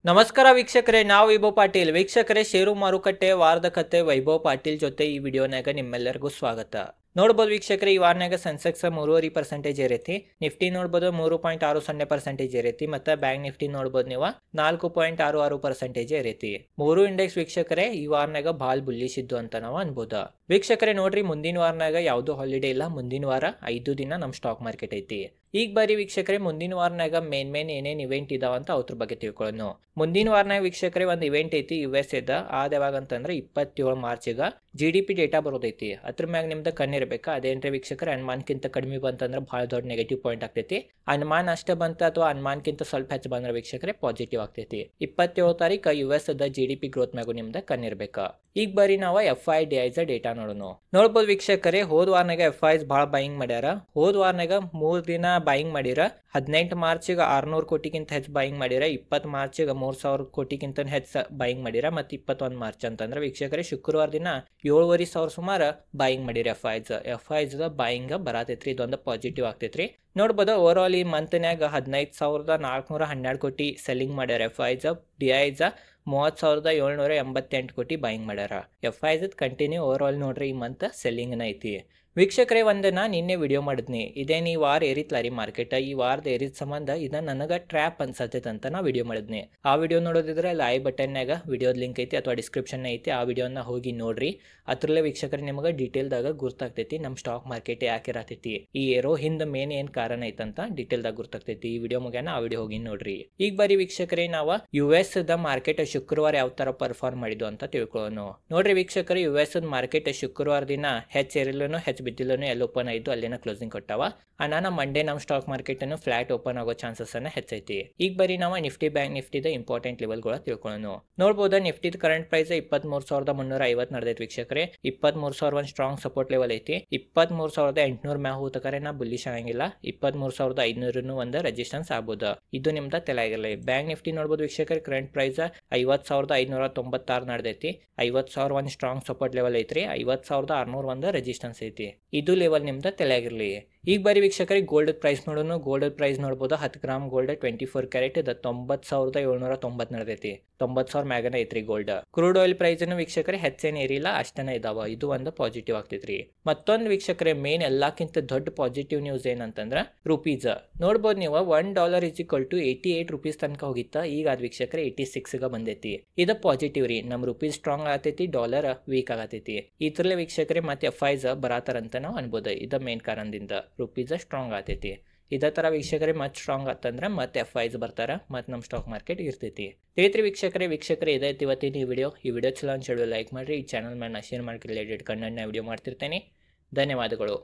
ನಮಸ್ಕಾರ ವೀಕ್ಷಕರೇ, ನಾವು ವೈಭವ್ ಪಾಟೀಲ್. ವೀಕ್ಷಕರೇ, ಷೇರು ಮಾರುಕಟ್ಟೆ ವಾರದ ಕತೆ ವೈಭವ್ ಪಾಟೀಲ್ ಜೊತೆ ಈ ವಿಡಿಯೋನಾಗ ನಿಮ್ಮೆಲ್ಲರಿಗೂ ಸ್ವಾಗತ. ನೋಡ್ಬೋದು ವೀಕ್ಷಕರೇ, ಈ ವಾರನಾಗ ಸೆನ್ಸೆಕ್ಸ್ 3.5% ಏರೈತಿ, ನಿಫ್ಟಿ ನೋಡ್ಬೋದು 3.60% ಏರೈತಿ, ಮತ್ತು ಬ್ಯಾಂಕ್ ನಿಫ್ಟಿ ನೋಡ್ಬೋದು ನೀವು 4.66% ಏರೈತಿ. ಮೂರು ಇಂಡೆಕ್ಸ್ ವೀಕ್ಷಕರೇ ಈ ವಾರನಾಗ ಭಾಳ ಬುಲ್ಲಿಶ್ ಇದ್ದು ಅಂತ ನಾವು ಅನ್ಬೋದು. ವೀಕ್ಷಕರೇ ನೋಡ್ರಿ, ಮುಂದಿನ ವಾರನಾಗ ಯಾವ್ದು ಹಾಲಿಡೇ ಇಲ್ಲ. ಮುಂದಿನ ವಾರ 5 ದಿನ ನಮ್ಮ ಸ್ಟಾಕ್ ಮಾರ್ಕೆಟ್ ಐತಿ. ಈಗ ಬಾರಿ ವೀಕ್ಷಕರೇ, ಮುಂದಿನ ವಾರನಾಗ ಮೇನ್ ಏನೇನ್ ಇವೆಂಟ್ ಇದಾವ ಅಂತ ಅದ್ರ ಬಗ್ಗೆ ತಿಳ್ಕೊಳ್ಳೋಣ. ಮುಂದಿನ ವಾರನಾಗ ವೀಕ್ಷಕರೇ ಒಂದು ಇವೆಂಟ್ ಐತಿ US ಇದ್ದ. ಅದ ಯಾವಾಗ ಅಂತಂದ್ರೆ 27 ಮಾರ್ಚ್ಗ GDP ಡೇಟಾ ಬರೋದೈತಿ. ಅದ್ರ ಮ್ಯಾಗ ನಿಮ್ದು ಕಣ್ಣಿರ್ಬೇಕು. ಅದೇನ್ರಿ ವೀಕ್ಷಕರೇ, ಅನುಮಾನಕ್ಕಿಂತ ಕಡಿಮೆ ಬಂತಂದ್ರೆ ಭಾಳ ದೊಡ್ಡ ನೆಗೆಟಿವ್ ಪಾಯಿಂಟ್ ಆಗ್ತೈತಿ. ಅನುಮಾನ ಅಷ್ಟೇ ಬಂತ ಅಥವಾ ಅನುಮಾನಕ್ಕಿಂತ ಸ್ವಲ್ಪ ಹೆಚ್ಚು ಬಂದ್ರೆ ವೀಕ್ಷಕರೇ ಪಾಸಿಟಿವ್ ಆಗ್ತೈತಿ. 27 ತಾರೀಕು US ದ GDP ಗ್ರೋತ್ ಮ್ಯಾಗು ನಿಮ್ದು ಕಣ್ಣಿರ್ಬೇಕು. ಈಗ ಬರೀ ನಾವು FIDIs ಡೇಟಾ ನೋಡೋಣ. ನೋಡ್ಬೋದು ವೀಕ್ಷಕರೇ, ಹೋದ ವಾರನಾಗ FIs ಭಾಳ ಬೈಯಿಂಗ್ ಮಾಡ್ಯಾರ. ಹೋದ ವಾರನಾಗ 3 ದಿನ ಬೈಯಿಂಗ್ ಮಾಡಿರ. 18 ಮಾರ್ಚ್ಗೆ 600 ಕೋಟಿಗಿಂತ ಹೆಚ್ಚು ಬೈಯಿಂಗ್ ಮಾಡಿರ. 20 ಮಾರ್ಚ್ಗೆ 3000 ಕೋಟಿಗಿಂತ ಹೆಚ್ಚು ಬೈಯಿಂಗ್ ಮಾಡಿರ. ಮತ್ತು 21 ಮಾರ್ಚ್ ಅಂತಂದ್ರೆ ವೀಕ್ಷಕರೇ ಶುಕ್ರವಾರ ದಿನ 7,500 ಸುಮಾರು ಬೈಯಿಂಗ್ ಮಾಡಿರ. FIs ಬೈಯಿಂಗ್ ಬರತೈತ್ರಿ. ಇದೊಂದು ಪಾಸಿಟಿವ್ ಆಗ್ತೈತ್ರಿ. ನೋಡ್ಬೋದು ಓವರ್ ಈ ಮಂತ್ನ್ಯಾಗ 15,412 ಕೋಟಿ ಸೆಲ್ಲಿಂಗ್ ಮಾಡ್ಯಾರ. FIs DIs 30,788 ಕೋಟಿ ಬೈಯಿಂಗ್ ಮಾಡ್ಯಾರ. FIs ಕಂಟಿನ್ಯೂ ಓವರ್ ನೋಡ್ರಿ ಈ ಮಂತ್ ಸೆಲ್ಲಿಂಗ್ನ ಐತಿ. ವೀಕ್ಷಕರೇ, ಒಂದನ್ನ ನಿನ್ನೆ ವಿಡಿಯೋ ಮಾಡಿದ್ನಿ. ಇದೇನು ಈ ವಾರ ಏರಿತ್ಲ ರೀ ಮಾರ್ಕೆಟ್. ಈ ವಾರದ ಏರಿದ ಸಂಬಂಧ ಇದನ್ನ ನನಗೆ ಟ್ರ್ಯಾಪ್ ಅನ್ಸತೈತೆ ಅಂತ ನಾ ವಿಡಿಯೋ ಮಾಡಿದ್ನಿ. ಆ ವಿಡಿಯೋ ನೋಡೋದಿದ್ರೆ ಐ ಬಟನ್ನಾಗ ವಿಡಿಯೋದ ಲಿಂಕ್ ಐತಿ ಅಥವಾ ಡಿಸ್ಕ್ರಿಪ್ಷನ್ ಐತಿ. ಆ ವಿಡಿಯೋನ ಹೋಗಿ ನೋಡ್ರಿ. ಅದ್ರಲ್ಲೇ ವೀಕ್ಷಕರೇ ನಿಮಗೆ ಡೀಟೇಲ್ದಾಗ ಗುರ್ತಾಗ್ತೈತಿ ನಮ್ಮ ಸ್ಟಾಕ್ ಮಾರ್ಕೆಟ್ ಯಾಕೆ ಇರತೈತಿ, ಈ ಏರೋ ಹಿಂದೆ ಮೇನ್ ಏನ್ ಕಾರಣ ಐತಂತ ಡೀಟೇಲ್ದಾಗ ಗುರ್ತಾಗ್ತೈತಿ. ಈ ವಿಡಿಯೋ ಮುಗ್ಯಾನ ಆ ವಿಡಿಯೋ ಹೋಗಿ ನೋಡ್ರಿ. ಈಗ ಬರೀ ವೀಕ್ಷಕರೇ ನಾವು US ದ ಮಾರ್ಕೆಟ್ ಶುಕ್ರವಾರ ಯಾವ ತರ ಪರ್ಫಾರ್ಮ್ ಮಾಡಿದ್ವು ಅಂತ ತಿಳ್ಕೊಳ್ಳೋಣ. ನೋಡ್ರಿ ವೀಕ್ಷಕರೇ, US ದ ಮಾರ್ಕೆಟ್ ಶುಕ್ರವಾರ ದಿನ ಹೆಚ್ಚು ಏರಿಲ್ಲೂ ಹೆಚ್ಚು ಬಿದ್ದಿಲ್ಲೂ ಎಲ್ಲ ಓಪನ್ ಆಯ್ತು, ಅಲ್ಲಿನ ಕ್ಲೋಸಿಂಗ್ ಕೊಟ್ಟಾವ. ಅನ್ನ ಮಂಡೇ ನಮ್ಮ ಸ್ಟಾಕ್ ಮಾರ್ಕೆಟ್ ಅನ್ನು ಫ್ಲಾಟ್ ಓಪನ್ ಆಗೋ ಚಾನ್ಸಸ್ ಅನ್ನ ಹೆಚ್ಚೈತಿ. ಈಗ ಬರೀ ನಾವು ನಿಫ್ಟಿ ಬ್ಯಾಂಕ್ ನಿಫ್ಟಿದ ಇಂಪಾರ್ಟೆಂಟ್ ಲೆವೆಲ್ಗಳ ತಿಳ್ಕೊಳ್ಳೋಣ. ನೋಡ್ಬೋದು ನಿಫ್ಟಿದ ಕರೆಂಟ್ ಪ್ರೈಸ್ 23,350 ನಡೆದೈತಿ ವೀಕ್ಷಕರೇ. 23,000 ಒಂದು ಸ್ಟ್ರಾಂಗ್ ಸಪೋರ್ಟ್ ಲೆವೆಲ್ ಐತಿ. 23,800 ಮ್ಯಾಗ ಹೋಗ್ತಕರೆ ನಾ ಬುಲ್ಲಿಶ್ ಆಗಂಗಿಲ್ಲ. 23,500 ಒಂದು ರೆಸಿಸ್ಟೆನ್ಸ್ ಆಗ್ಬೋದು. ಇದು ನಿಮ್ದ ತಲೆಯಾಗಿರಲಿ. ಬ್ಯಾಂಕ್ ನಿಫ್ಟಿ ನೋಡ್ಬೋದು ವೀಕ್ಷಕರೇ, ಕರೆಂಟ್ ಪ್ರೈಸ್ 50,596 ನಡೆದೈತಿ. 50,000 ಒಂದು ಸ್ಟ್ರಾಂಗ್ ಸಪೋರ್ಟ್ ಲೆವೆಲ್ ಐತ್ರಿ. 50,600 ಒಂದು ರೆಸಿಸ್ಟೆನ್ಸ್ ಐತಿ. ಇದು ಲೆವೆಲ್ ನಿಮ್ದ ತಲೆಯಾಗಿರ್ಲಿ. ಈಗ ಬರೀ ವೀಕ್ಷಕರೇ ಗೋಲ್ಡ್ ಪ್ರೈಸ್ ನೋಡೋಣ. ಗೋಲ್ಡ್ ಪ್ರೈಸ್ ನೋಡ್ಬೋದು 10 ಗ್ರಾಮ್ ಗೋಲ್ಡ್ 24 ಕ್ಯಾರೆಟ್ 90,790 ನಡೆದೈತಿ. 90,000 ಮ್ಯಾಗನ ಐತ್ರಿ ಗೋಲ್ಡ್. ಕ್ರೂಡ್ ಆಯಿಲ್ ಪ್ರೈಸ್ ವೀಕ್ಷಕರೇ ಹೆಚ್ಚೇನು ಏರಿಲ್ಲ, ಅಷ್ಟನೇ ಇದಾವ. ಇದು ಒಂದು ಪಾಸಿಟಿವ್ ಆಗ್ತೈತ್ರಿ. ಮತ್ತೊಂದು ವೀಕ್ಷಕರೇ ಮೇನ್ ಎಲ್ಲಕ್ಕಿಂತ ದೊಡ್ಡ ಪಾಸಿಟಿವ್ ನ್ಯೂಸ್ ಏನಂತಂದ್ರ ರುಪೀಸ್. ನೋಡ್ಬೋದು ನೀವು $1 = 88 ರೂಪೀಸ್ ತನಕ ಹೋಗಿತ್ತ. ಈಗ ಅದ್ ವೀಕ್ಷಕರೇ 86 ಬಂದೈತಿ. ಇದು ಪಾಸಿಟಿವ್ ರೀ. ನಮ್ ರುಪೀಸ್ ಸ್ಟ್ರಾಂಗ್ ಆಗತೈತಿ, ಡಾಲರ್ ವೀಕ್ ಆಗತೈತಿ. ಇದ್ರಲ್ಲೇ ವೀಕ್ಷಕರೇ ಮತ್ತೆ FIs ಬರಾತಾರಂತ ನಾವು ಅನ್ಬೋದು. ಇದ ಮೇನ್ ಕಾರಣದಿಂದ ರುಪೀಸ್ ಸ್ಟ್ರಾಂಗ್ ಆಗ್ತೈತಿ. ಇದೇ ತರ ವೀಕ್ಷಕರೇ ಮತ್ತೆ ಸ್ಟ್ರಾಂಗ್ ಆತಂದ್ರೆ ಮತ್ತೆ FIs ಬರ್ತಾರ, ಮತ್ತೆ ನಮ್ಮ ಸ್ಟಾಕ್ ಮಾರ್ಕೆಟ್ ಇರ್ತೈತಿ. ತಿಳಿತ್ರಿ ವೀಕ್ಷಕರೇ ಇದೈತಿ ಇವತ್ತಿನ ಈ ವಿಡಿಯೋ ಚಲೋ ಅನ್ಸಿದ್ರೆ ಲೈಕ್ ಮಾಡ್ರಿ. ಈ ಚಾನಲ್ ಮೇಲೆ ಶೇರ್ ಮಾಡಿ ರಿಲೇಟೆಡ್ ಕಂಟೆಂಟ್ ನ ವಿಡಿಯೋ ಮಾಡ್ತಿರ್ತೇನೆ. ಧನ್ಯವಾದಗಳು.